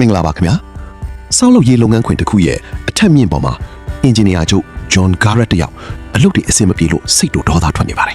မင်္ဂလာပါခင်ဗျာစောက်လုပ်ရေးလုပ်ငန်းခွင်တစ်ခုရဲ့အထက်မြင့်ပေါ်မှာအင်ဂျင်နီယာချုပ်ဂျွန်ဂါရက်တယောက်အလုပ်တွေအဆင်မပြေလို့စိတ်တို့ဒေါသထွက်နေပါတယ်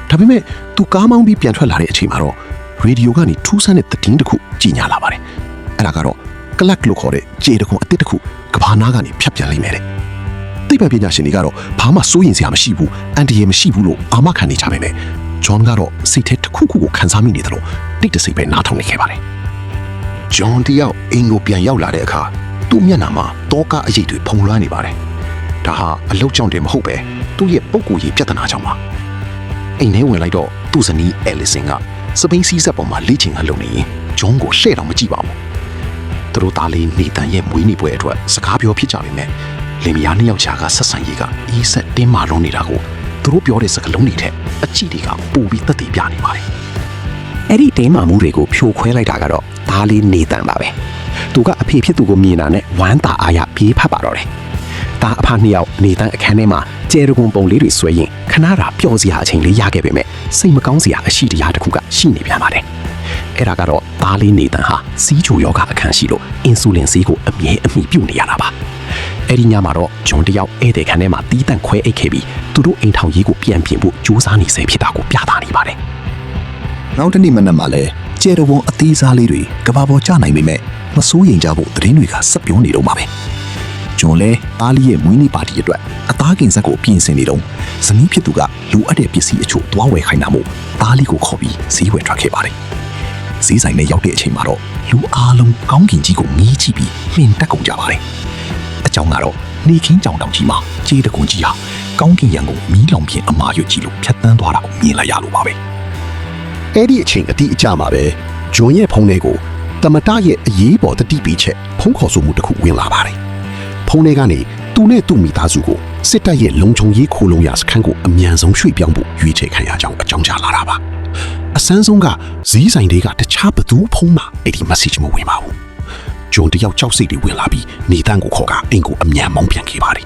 ဒါပေမဲ့သူကားမောင်းပြီးပြန်ထွက်လာတဲ့အချိန်မှာတော့ရေဒီယိုကနေထူးဆန်းတဲ့သတင်းတစ်ခုကြီးညာလာပါတယ်အဲ့ဒါကတော့ကလပ်လို့ခေါ်တဲ့ကြေတခွန်အစ်စ်တစ်ခုကဘာနာကနေဖြတ်ပြန်လိမ့်မယ်တဲ့သိပ္ပံပညာရှင်တွေကတော့ဘာမှစိုးရင်စရာမရှိဘူးအန်တီရဲ့မရှိဘူးလို့အာမခံနေကြပေမဲ့ဂျွန်ကတော့စိတ်ထဲတစ်ခုခုကိုခံစားမိနေတယ်လို့တိတ်တဆိတ်ပဲနားထောင်နေခဲ့ပါတယ်ဂျွန်တယောက်အင်ကိုပြန်ရောက်လာတဲ့အခါသူ့မျက်နှာမှာတောကားအရိပ်တွေဖုံလွှမ်းနေပါတယ်ဒါဟာအလုတ်ကြောင့်တည်းမဟုတ်ပဲသူ့ရဲ့ပုဂ္ဂိုလ်ရေးပြဿနာကြောင့်ပါအိမ်ထဲဝင်လိုက်တော့သူ့ဇနီးအဲလီဆင်ကစပိန်စီးဆက်ပေါ်မှာလေ့ကျင့်ခန်းလုပ်နေရင်ဂျွန်ကိုလှည့်တော့မကြည့်ပါဘူးသူတို့သားလေးနေတန်ရဲ့မွေးနေ့ပွဲအတွက်စကားပြောဖြစ်ကြပေမဲ့လင်မယားနှစ်ယောက်ကြားကဆက်ဆံရေးကအေးဆက်တင်းမာလုံးနေတာကိုသူတို့ပြောတဲ့စကားလုံးတွေထက်အကြည့်တွေကပိုပြီးသက်သေပြနေပါတယ်အဲ့ဒီတင်းမာမှုတွေကိုဖြိုခွဲလိုက်တာကတော့သားလေးနေတန်ပါပဲသူကအဖေဖြစ်သူကိုမြင်တာနဲ့ဝမ်းသာအားရပြေးဖတ်ပါတော့တယ်ဒါအဖနှစ်ယောက်နေတန်အခန်းထဲမှာကျဲတကွန်ပုံလေးတွေဆွဲရင်ခဏတာပျော်စရာအချိန်လေးရခဲ့ပေမဲ့စိတ်မကောင်းစရာအရှိတရားတစ်ခုကရှိနေပြန်ပါတယ်အဲ့ဒါကတော့သားလေးနေတန်ဟာစီးချိုယောဂအခန်းရှိလို့အင်ဆူလင်ဆေးကိုအမြဲအမိပြုတ်နေရတာပါအဲ့ဒီညမှာတော့ဂျွန်တယောက်ဧည့်သည်ခန်းထဲမှာတီးတန့်ခွဲအိတ်ခဲ့ပြီးသူတို့အိမ်ထောင်ရေးကိုပြန်ပြင်ဖို့ကြိုးစားနေစေဖြစ်တာကိုပြသနေပါတယ်နောက်တစ်နေ့မနက်မှာလဲကျဲတကွန်အသေးစားလေးတွေကဘာပေါ်ကျနိုင်ပေမဲ့မစိုးရိမ်ကြဖို့သတင်းတွေကဆက်ပြောနေတော့မှာပဲဂျွန်လဲသားလေးရဲ့မွေးနေ့ပါတီအတွက်အသားကင်ဆက်ကိုပြင်ဆင်နေတော့ဇနီးဖြစ်သူကလိုအပ်တဲ့ပစ္စည်းအချို့တွားဝယ်ခိုင်းတာမို့သားလေးကိုခေါ်ပြီးဈေးဝယ်ထွက်ခဲ့ပါတယ်ဈေးဆိုင်နဲ့ရောက်တဲ့အချိန်မှာတော့လူအားလုံးကောင်းကင်ကြီးကိုမြည်ကြည့်ပြီးမှင်တက်ကုန်ကြပါတယ်အကြောင်းကတော့နေခင်းကြောင်တောင်ကြီးမှာကြေးတကွန်ကြီးဟာကောင်းကင်ရံကိုမီးလောင်ပြင်အမာရွတ်ကြီးလို့ဖြတ်တန်းသွားတာကိုမြင်လိုက်ရလို့ပါပဲအဲ့ဒီအချိန်အတိအကျမှာပဲဂျွန်ရဲ့ဖုန်းထဲကိုတမတရဲ့အရေးပေါ်တတိပိချက်ဖုန်းခေါ်ဆိုမှုတစ်ခုဝင်လာပါတယ်ဖုန်းထဲကနေသူနဲ့သူ့မိသားစုကိုစစ်တပ်ရဲ့လုံခြုံရေးခိုးလုံရစခန်းကိုအမြန်ဆုံးရွှေ့ပြောင်းဖို့ရွေးချယ်ခံရကြောင်းအကြောင်းကြားလာတာပါအစမ်းဆုံးကဈေးဆိုင်တွေကတခြားဘသူဖုန်းမှာအဲ့ဒီ message မဝင်ပါဘူးဂျွန်တယောက်ကြောက်စိတ်တွေဝင်လာပြီးနေတန်းကိုခေါ်ကအိမ်ကိုအမြန်မောင်းပြန်ခဲ့ပါတယ်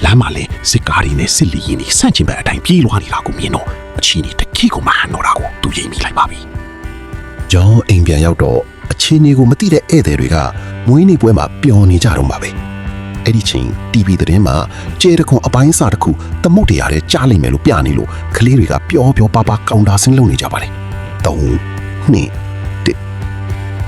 လမ်းမှာလည်းစစ်ကားတွေနဲ့စစ်လီရင်တွေဆန့်ကျင်ဘက်အတိုင်းပြေးလွှားနေတာကိုမြင်တော့အချီနေတခိကိုမဟန်တော့တာကိုသူရိပ်မိလိုက်ပါပြီဂျွန်အိမ်ပြန်ရောက်တော့အခြေအနေကိုမသိတဲ့ဧည့်သည်တွေကမွေးနေ့ပွဲမှာပျော်နေကြတော့မှာပဲအဲ့ဒီချိန် TV သတင်းမှာကျဲတခွန်အပိုင်းအစတစ်ခုသမုတ်တရားတဲ့ကြားလိမ့်မယ်လို့ပြနေလို့ကလေးတွေကပျော်ပျော်ပါပါကောင်တာဆင်းလုပ်နေကြပါလေ3 2 1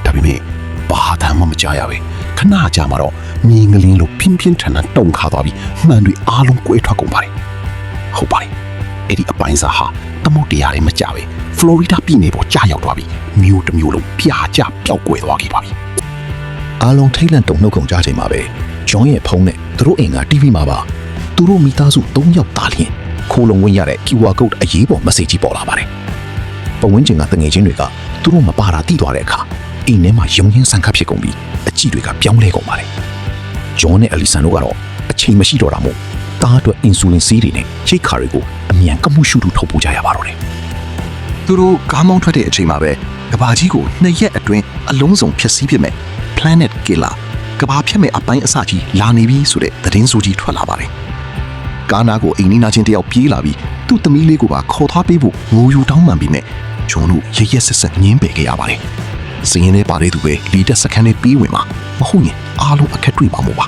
ဒါပေမဲ့ဘာသာမှမကြားရပဲခဏကြာမှာတော့မြင်းကလေးလိုပြင်းပြင်းထန်ထန်တုံခါသွားပြီးမှန်တွေအားလုံးကွဲထွက်ကုန်ပါတယ်ဟုတ်ပါတယ်အဲ့ဒီအပိုင်းစားဟာသမုတ်တရားတွေမကြပဲဖလော်ရီဒါပြည်နယ်ပေါ်ကြာရောက်သွားပြီးမြို့တစ်မြို့လုံးပြာကျပျောက်ကွယ်သွားခဲ့ပါပြီအားလုံးထိတ်လန့်တုန်နှုတ်ကုန်ကြချိန်မှာပဲဂျွန်ရဲ့ဖုန်းနဲ့သူတို့အိမ်က TV မှာပါသူတို့မိသားစု3ယောက်သားလျင်ခိုးလုံဝင်ရတဲ့ QR code အရေးပေါ် message ကြီးပေါ်လာပါတယ်ပဝန်းကျင်ကတငယ်ချင်းတွေကသူတို့မပါတာသိသွားတဲ့အခါအိမ်ထဲမှာယုံရင်းဆန်ခတ်ဖြစ်ကုန်ပြီးအကြည့်တွေကပြောင်းလဲကုန်ပါတယ်ဂျွန်နဲ့အလီဆန်တို့ကတော့အချိန်မရှိတော့တာမို့တားအတွက်အင်ဆူလင်ဆေးတွေနဲ့ချိတ်ခါတွေကိုအမြန်ကမှုရှုထုထုတ်ပို့ကြရပါတော့တယ်သူတို့ကားမောင်းထွက်တဲ့အချိန်မှာပဲကဘာကြီးကို2ရက်အတွင်းအလုံးစုံဖျက်ဆီးပစ်မဲ့ Planet Killer ကဘာဖြတ်မဲ့အပိုင်းအစကြီးလာနေပြီဆိုတဲ့သတင်းဆိုးကြီးထွက်လာပါတယ်ကားနာကိုအိမ်နီးနားချင်းတယောက်ပြေးလာပြီးသူ့သမီးလေးကိုပါခေါ်သွားပေးဖို့ငိုယူတောင်းပန်ပြီးမဲ့ဂျွန်တို့ရရက်ဆက်ဆက်ငင်းပယ်ခဲ့ရပါတယ်စင်းရင်ထဲပါတဲ့သူပဲလီတက်စခန်းနဲ့ပြီးဝင်မှာမဟုတ်ရင်အားလုံးအခက်တွေ့မှာမို့ပါ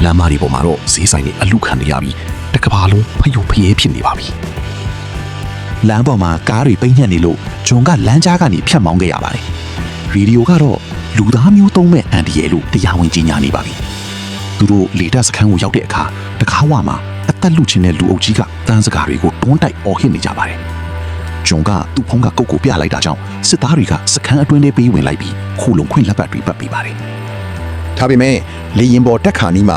လမ်းမတွေပေါ်မှာတော့ဈေးဆိုင်တွေအလူခံနေရပြီးတကဘာလုံးဖယုတ်ဖျဲဖြစ်နေပါပြီလမ်းပေါ်မှာကားတွေပိတ်ညက်နေလို့ဂျွန်ကလမ်းကြားကနေဖြတ်မောင်းခဲ့ရပါတယ်ရေဒီယိုကတော့လူသားမျိုးသုံးမဲ့အန်ဒီရဲလို့တရားဝင်ကြီးညာနေပါပြီသူတို့လေတပ်စခန်းကိုရောက်တဲ့အခါတကားဝမှာအသက်လူချင်းတဲ့လူအုပ်ကြီးကတန်းစကားတွေကိုတွန်းတိုက်အော်ဟစ်နေကြပါတယ်ဂျွန်ကသူ့ဖုန်းကကုတ်ကိုပြလိုက်တာကြောင့်စစ်သားတွေကစခန်းအတွင်းထဲပေးဝင်လိုက်ပြီးခိုးလုံခွင့်လက်ပတ်တွေပတ်ပေးပါတယ်ဒါပေမဲ့လေရင်ပေါ်တက်ခါနီးမှ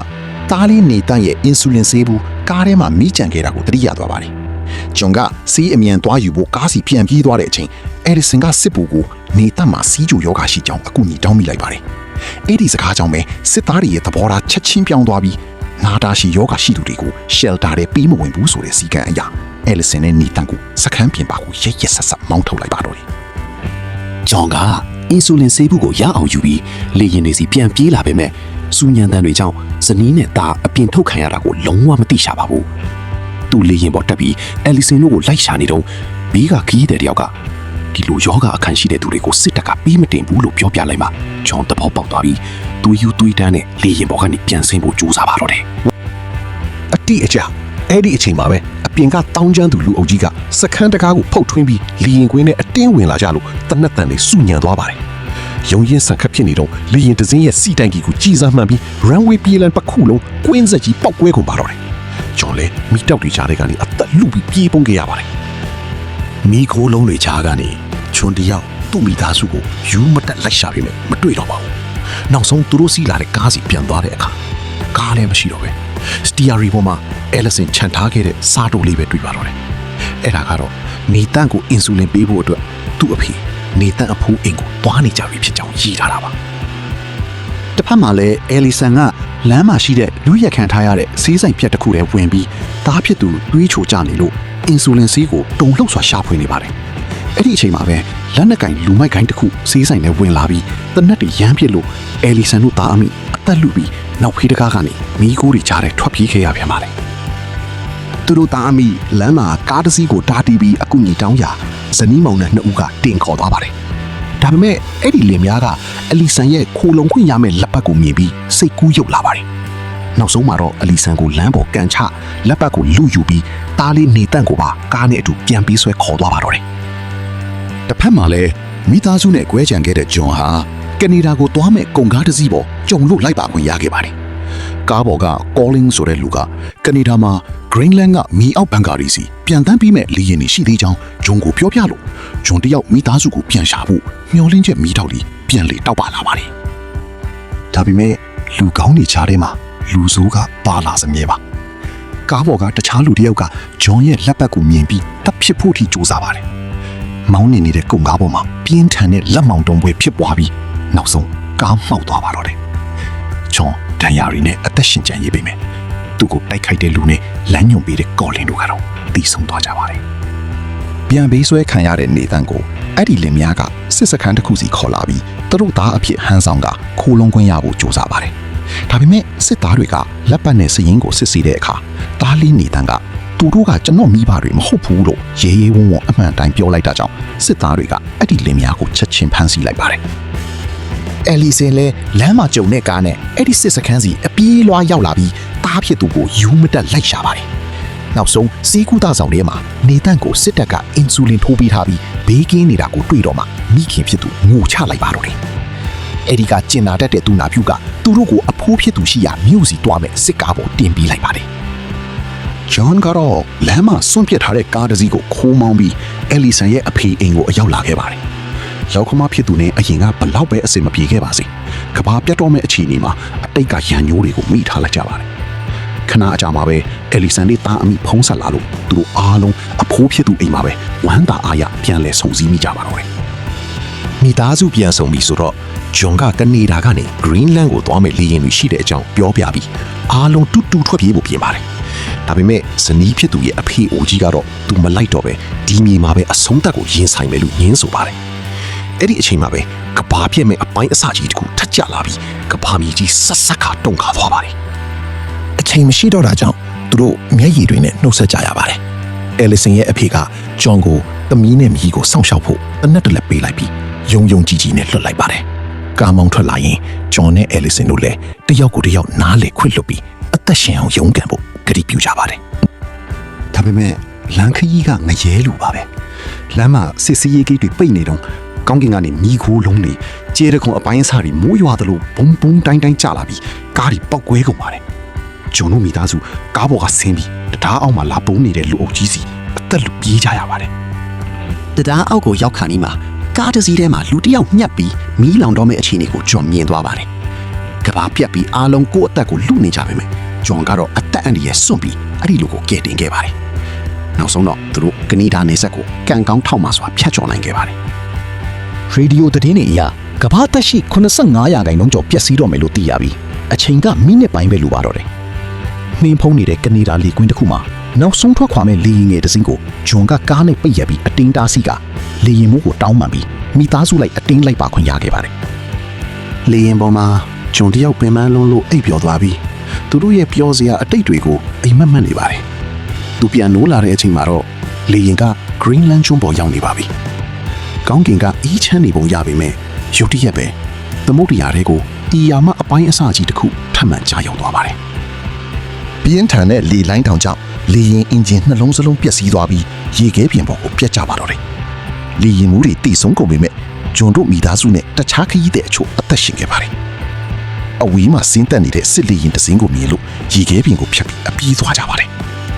သားလေးနေတန့်ရဲ့အင်ဆူလင်ဆေးဘူးကားထဲမှာမိကြံခဲ့တာကိုသတိရသွားပါတယ်ဂျွန်ကစီးအမြန်သွားယူဖို့ကားစီပြန်ပြေးသွားတဲ့အချိန်အဲဒီဆင်ကစစ်ပူကိုနေတန့်မှာစီးကြိုယောဂရှိကြောင်းအကူအညီတောင်းမိလိုက်ပါတယ်အဲ့ဒီစကားကြောင့်ပဲစစ်သားတွေရဲ့သဘောထားချက်ချင်းပြောင်းသွားပြီးနာတာရှိယောဂရှိသူတွေကို shelter ထဲပေးမဝင်ဘူးဆိုတဲ့စီကံအရာအဲလီဆန်နဲ့နေတန့်ကိုစခန်းပြင်ပါကိုရက်ရက်ဆက်ဆက်မောင်းထုတ်လိုက်ပါတော့တယ်ဂျွန်ကအင်ဆူလင်ဆေးဘူးကိုရအောင်ယူပြီးလေရင်တွေစီပြန်ပြေးလာပေမဲ့စူညံတန်တွေကြောင့်ဇနီးနဲ့သားအပြင်ထုတ်ခံရတာကိုလုံးဝမသိရှာပါဘူးသူလေရင်ပေါ်တက်ပြီးအဲလီဆန်တို့ကိုလိုက်ရှာနေတော့ဘေးကခီးတဲ့တယောက်က ကီလိုယောဂအခန်းရှိတဲ့သူတွေကိုစစ်တပ်ကပေးမတင်ဘူးလို့ပြောပြလိုက်မှဂျွန်တဘောပေါက်သွားပြီးသွေးယူသွေးတန်းနဲ့လေရင်ပေါ်ကနေပြန်ဆင်းဖို့ကြိုးစားပါတော့တယ်အတိအကျအဲ့ဒီအချိန်မှာပဲအပြင်ကတောင်းကျမ်းသူလူအုပ်ကြီးကစခန်းတကားကိုဖုတ်ထွင်းပြီးလေရင်ကွင်းနဲ့အတင်းဝင်လာကြလို့တနက်တန်လေးစုညံသွားပါတယ်ရုံရင်ဆန်ခတ်ဖြစ်နေတော့လေရင်တစင်းရဲ့စီတိုင်ကြီးကိုကြီးစားမှန်ပြီး runway ပြေးလန်းတစ်ခုလုံးကွင်းဆက်ကြီးပောက်ကွဲကုန်ပါတော့တယ်ဂျွန်လည်းမိတောက်တွေကြားထဲကနေအသက်လူပြီးပြေးပုန်းခဲ့ရပါတယ်မိခိုးလုံးတွေကြားကနေဂျွန်တယောက်သူ့မိသားစုကိုယူမတက်လိုက်ရှာပြီးမတွေ့တော့ပါဘူးနောက်ဆုံးသူတို့စီးလာတဲ့ကားစီပြန်သွားတဲ့အခါကားလည်းမရှိတော့ပဲစတီယာရီပေါ်မှာအဲလဆင်ခြံထားခဲ့တဲ့စားတိုလေးပဲတွေ့ပါတော့တယ်အဲ့ဒါကတော့နေတန့်ကိုအင်ဆူလင်ပေးဖို့အတွက်သူ့အဖေနေတန့်အဖိုးအိမ်ကိုသွားနေကြပြီဖြစ်ကြောင်းရေးထားတာပါတစ်ဖက်မှာလည်းအဲလီဆန်ကလမ်းမှာရှိတဲ့လူရက်ခံထားရတဲ့ဆေးဆိုင်ပြက်တစ်ခုထဲဝင်ပြီးသားဖြစ်သူတွေးချိုကြနေလို့အင်ဆူလင်ဆေးကိုတုံလှုပ်စွာရှာဖွေနေပါတယ်အဲ့ဒီအချိန်မှာပဲလက်နက်ကင်လူမိုက်ကိုင်းတစ်ခုဆေးဆိုင်ထဲဝင်လာပြီးတနက်တွေရမ်းပစ်လို့အဲလီဆန်တို့သားအမိအသက်လူပြီးနောက်ဖေးတကားကနေမီးခိုးတွေကြားထဲထွက်ပြေးခဲ့ရပြန်ပါတယ်သူတို့သားအမိလမ်းမှာကားတစ်စီးကိုတားတီးပြီးအကူအညီတောင်းရာဇနီးမောင်နဲ့နှစ်ဦးကတင်ခေါ်သွားပါတယ်ဒါပေမဲ့အဲ့ဒီလင်မယားကအလီဆန်ရဲ့ခိုလုံခွင့်ရမယ့်လက်ပတ်ကိုမြင်ပြီးစိတ်ကူးယုတ်လာပါတယ်နောက်ဆုံးမှာတော့အလီဆန်ကိုလမ်းပေါ်ကန်ချလက်ပတ်ကိုလူယူပြီးတားလေးနေတန့်ကိုပါကားနဲ့အတူပြန်ပြီးဆွဲခေါ်သွားပါတော့တယ်တစ်ဖက်မှာလည်းမိသားစုနဲ့ကွဲကြံခဲ့တဲ့ဂျွန်ဟာကနေဒါကိုသွားမဲ့ကုန်ကားတစ်စီးပေါ်ကြုံလို့လိုက်ပါခွင့်ရခဲ့ပါတယ်ကားပေါ်က Calling ဆိုတဲ့လူကကနေဒါမှာ Greenland ကမီအောက်ဘန်ကာရီစီပြန်တန်းပြီးမဲ့လေယာဉ်တွေရှိသေးကြောင်းဂျွန်ကိုပြောပြလို့ဂျွန်တယောက်မိသားစုကိုပြန်ရှာဖို့မျှော်လင့်ချက်မိထောက်လေးပြန်လေတောက်ပါလာပါတယ်ဒါပေမဲ့လူကောင်းတွေချားထဲမှာလူဆိုးကပါလာစမြဲပါကားပေါ်ကတခြားလူတယောက်ကဂျွန်ရဲ့လက်ပတ်ကိုမြင်ပြီးတပ်ဖြစ်ဖို့ထိကြိုးစားပါတယ်မောင်းနေတဲ့ကုန်ကားပေါ်မှာပြင်းထန်တဲ့လက်မောင်တုံးပွဲဖြစ်ပွားပြီးနောက်ဆုံးကားမှောက်သွားပါတော့တယ်ဂျွန်ဒဏ်ရာတွေနဲ့အသက်ရှင်ကျန်ရေးပေးမယ်သူ့ကိုတိုက်ခိုက်တဲ့လူနဲ့လမ်းညွန်ပေးတဲ့ကော်လင်တို့ကတော့တီးဆုံးသွားကြပါတယ်ပြန်ပေးဆွဲခံရတဲ့နေတန်းကိုအဲ့ဒီလင်မယားကစစ်စခန်းတစ်ခုစီခေါ်လာပြီးသူတို့သားအဖြစ်ဟန်းဆောင်ကခိုးလုံးခွင့်ရဖို့ကြိုးစားပါတယ်ဒါပေမဲ့စစ်သားတွေကလက်ပတ်နဲ့စရင်ကိုစစ်ဆေးတဲ့အခါသားလေးနေတန်းကသူတို့ကကျွန်တော်မိဘတွေမဟုတ်ဘူးလို့ရဲရဲဝံ့ဝံ့အမှန်တိုင်းပြောလိုက်တာကြောင့်စစ်သားတွေကအဲ့ဒီလင်မယားကိုချက်ချင်းဖမ်းဆီးလိုက်ပါတယ်အဲလီဆင်လဲလမ်းမှာကြုံတဲ့ကားနဲ့အဲ့ဒီစစ်စခန်းစီအပြေးလွှားရောက်လာပြီးတားဖြစ်သူကိုယူမတက်လိုက်ရှာပါတယ်နောက်ဆုံးစီးကူးသားဆောင်ထဲမှာနေတန့်ကိုစစ်တပ်ကအင်ဆူလင်ထိုးပေးထားပြီးဘေးကင်းနေတာကိုတွေ့တော့မှမိခင်ဖြစ်သူငိုချလိုက်ပါတော့တယ်အဲ့ဒီကကျင်နာတတ်တဲ့သူနာပြုကသူတို့ကိုအဖိုးဖြစ်သူရှိရာမြို့စီတွားမဲ့စစ်ကားပေါ်တင်ပေးလိုက်ပါတယ်ဂျွန်ကတော့လမ်းမှာစွန့်ပစ်ထားတဲ့ကားတစ်စီးကိုခိုးမောင်းပြီးအဲလီဆန်ရဲ့အဖေအိမ်ကိုအရောက်လာခဲ့ပါတယ်ရောက်ခမဖြစ်သူနဲ့အရင်ကဘလောက်ပဲအဆင်မပြေခဲ့ပါစေကဘာပြတ်တော့မဲ့အခြေအနေမှာအတိတ်ကရန်ညိုးတွေကိုမိထားလိုက်ကြပါတယ်ခဏအကြာမှာပဲအဲလီဆန်လေးသားအမိဖုံးဆက်လာလို့သူတို့အားလုံးအဖိုးဖြစ်သူအိမ်မှာပဲဝမ်းသာအားရပြန်လဲဆုံစည်းမိကြပါတော့တယ်မိသားစုပြန်ဆုံပြီဆိုတော့ဂျွန်ကကနေဒါကနေ Greenland ကိုသွားမဲ့လေယာဉ်တွေရှိတဲ့အကြောင်းပြောပြပြီးအားလုံးတူတူထွက်ပြေးဖို့ပြင်ပါတယ်ဒါပေမဲ့ဇနီးဖြစ်သူရဲ့အဖေအိုကြီးကတော့သူမလိုက်တော့ပဲဒီမြေမှာပဲအဆုံးသက်ကိုရင်ဆိုင်မယ်လို့ညင်းဆိုပါတယ်အဲ့ဒီအချိန်မှာပဲကဘာပြက်မဲ့အပိုင်းအစကြီးတခုထက်ကျလာပြီးကဘာမြေကြီးဆက်ဆက်ခါတုံခါသွားပါတယ်အချိန်မရှိတော့တာကြောင့်သူတို့မျက်ရည်တွေနဲ့နှုတ်ဆက်ကြရပါတယ်အဲလီဆင်ရဲ့အဖေကဂျွန်ကိုသမီးနဲ့မိကိုစောင့်ရှောက်ဖို့အနက်တလက်ပေးလိုက်ပြီးယုံယုံကြည်ကြည်နဲ့လွတ်လိုက်ပါတယ်ကားမောင်းထွက်လာရင်ဂျွန်နဲ့အဲလီဆင်တို့လည်းတယောက်ကိုတယောက်နားလေခွင့်လွတ်ပြီးအသက်ရှင်အောင်ရုန်းကန်ဖို့ကတိပြုကြပါတယ်ဒါပေမဲ့လမ်းခရီးကငရဲလူပါပဲလမ်းမှာစစ်စီးရေးဂိတ်တွေပိတ်နေတော့ကောင်းကင်ကနေမိခိုးလုံးတွေကျေးရခုံအပိုင်းအစတွေမိုးရွာသလိုဘုံဘုံတိုင်းတိုင်းကျလာပြီးကားတွေပောက်ကွဲကုန်ပါတယ်ဂျွန်တို့မိသားစုကားပေါ်ကဆင်းပြီးတရားအောက်မှာလာပုံးနေတဲ့လူအုပ်ကြီးစီအသက်လူပြေးကြရပါတယ်တရားအောက်ကိုရောက်ခါနီးမှာကားတစ်စီးထဲမှာလူတစ်ယောက်ညှက်ပြီးမီးလောင်တော့မဲ့အခြေအနေကိုဂျွန်မြင်သွားပါတယ်ကဘာပြက်ပြီးအားလုံးကိုယ့်အသက်ကိုလူနေကြပါမယ်ဂျွန်ကတော့အသက်အန္တရာယ်စွန့်ပြီးအဲ့ဒီလူကိုကယ်တင်ခဲ့ပါတယ်နောက်ဆုံးတော့သူတို့ကနေဒါနယ်စပ်ကိုကန်ကောင်းထောက်မှစွာဖျက်ချော်နိုင်ခဲ့ပါတယ်ရေဒီယိုသတင်းတွေအရကဘာသက်ရှိ85ရာခိုင်နှုန်းကျော်ပျက်စီးတော့မယ်လို့သိရပြီးအချိန်ကမိနစ်ပိုင်းပဲလိုပါတော့တယ်နှင်းဖုံးနေတဲ့ကနေဒါလေကွင်းတစ်ခုမှာနောက်ဆုံးထွက်ခွာမဲ့လေရင်ငယ်တစ်စင်းကိုဂျွန်ကကားနဲ့ပိတ်ရက်ပြီးအတင်းတားစီကလေရင်မိုးကိုတောင်းပန်ပြီးမိသားစုလိုက်အတင်းလိုက်ပါခွင့်ရခဲ့ပါတယ်လေရင်ပေါ်မှာဂျွန်တယောက်ပင်ပန်းလုံးလို့အိပ်ပျော်သွားပြီးသူတို့ရဲ့ပျော်စရာအတိတ်တွေကိုအိမ်မက်မက်နေပါတယ်သူပြန်နိုးလာတဲ့အချိန်မှာတော့လေရင်က Greenland ကျွန်းပေါ်ရောက်နေပါပြီ ကောင်းကင်ကအီးချမ်းနေပုံရပေမဲ့ရုတ်တရက်ပဲသမုဒ္ဒရာတွေကိုတီယာမအပိုင်းအစကြီးတစ်ခုထပ်မံကြားရောက်သွားပါတယ် ပြင်းထန်တဲ့လေလိုင်းတောင်ကြောင့်လေရင်အင်ဂျင်နှလုံးစလုံးပျက်စီးသွားပြီးရေခဲပြင်ပေါ်ကိုပြတ်ကျပါတော့တယ်။လေရင်မှုတွေတိဆုံးကုန်ပေမဲ့ဂျွန်တို့မိသားစုနဲ့တခြားခရီးတဲ့အချို့အသက်ရှင်ခဲ့ပါတယ်။အဝေးမှာဆင်းသက်နေတဲ့စစ်လေရင်တစ်စင်းကိုမြင်လို့ရေခဲပြင်ကိုဖြတ်ပြီးအပြေးသွားကြပါတယ်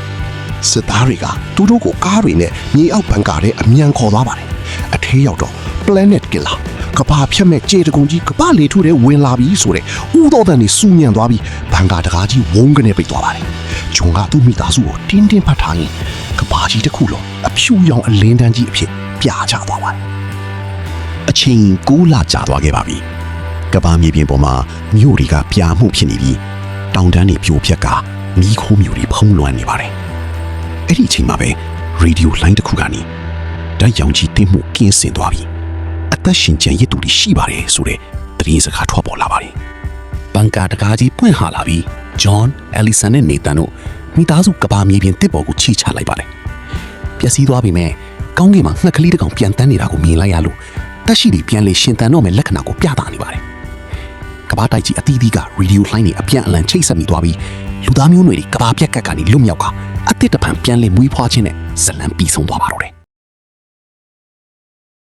။စစ်သားတွေကသူတို့ကိုကားတွေနဲ့မြေအောက်ဘန်ကာထဲအမြန်ခေါ်သွားပါတယ်။အထဲရောက်တော့ Planet Killer ကဘာဖြတ်မဲ့ကြေတကုံကြီးကဘာလေထုထဲဝင်လာပြီးဆိုတဲ့ဥတော်တန်တွေစူညံသွားပြီးဘန်ကာတကားကြီးဝုန်းကနေပိတ်သွားပါတယ်။ဂျွန်ကသူ့မိသားစုကိုတင်းတင်းဖတ်ထားရင်ကဘာကြီးတစ်ခုလုံးအဖြူရောင်အလင်းတန်းကြီးအဖြစ်ပြချသွားပါတယ်။အချိန်9လကြာသွားခဲ့ပါပြီ။ကဘာမြေပြင်ပေါ်မှာမြို့တွေကပြာမှုဖြစ်နေပြီးတောင်တန်းတွေပြိုပြက်ကမီးခိုးမျိုးတွေဖုံးလွှမ်းနေပါတယ်။အဲ့ဒီအချိန်မှာပဲရေဒီယိုလိုင်းတစ်ခုကနေဓာတ်ရောင်ကြီးတင်းမှုကင်းစင်သွားပြီးအသက်ရှင်ကျန်ရစ်သူတွေရှိပါတယ်ဆိုတဲ့သတင်းစကားထွက်ပေါ်လာပါတယ်။ဘန်ကာတကားကြီးပွင့်ဟာလာပြီးဂျွန်၊အယ်လီဆန်နဲ့နေတန်တို့မိသားစုကဘာမြေပြင်တစ်ပေါ်ကိုချီချလိုက်ပါတယ်။ပျက်စီးသွားပြီမဲ့ကောင်းကင်မှာငှက်ကလေးတစ်ကောင်ပြန်တန်းနေတာကိုမြင်လိုက်ရလို့တက်ရှိပြီးပြန်လေရှင်တန်တော့မဲ့လက္ခဏာကိုပြသနေပါတယ်။ကဘာတိုက်ကြီးအသီးသီးကရေဒီယိုလိုင်းတွေအပြန်အလှန်ချိတ်ဆက်မိသွားပြီးလူသားမျိုးနွယ်တွေကဘာပြက်ကတ်ကနေလွတ်မြောက်ကအသစ်တပံပြန်လေမွေးဖွားခြင်းနဲ့ဇလံပြီးဆုံးသွားပါတော့တယ်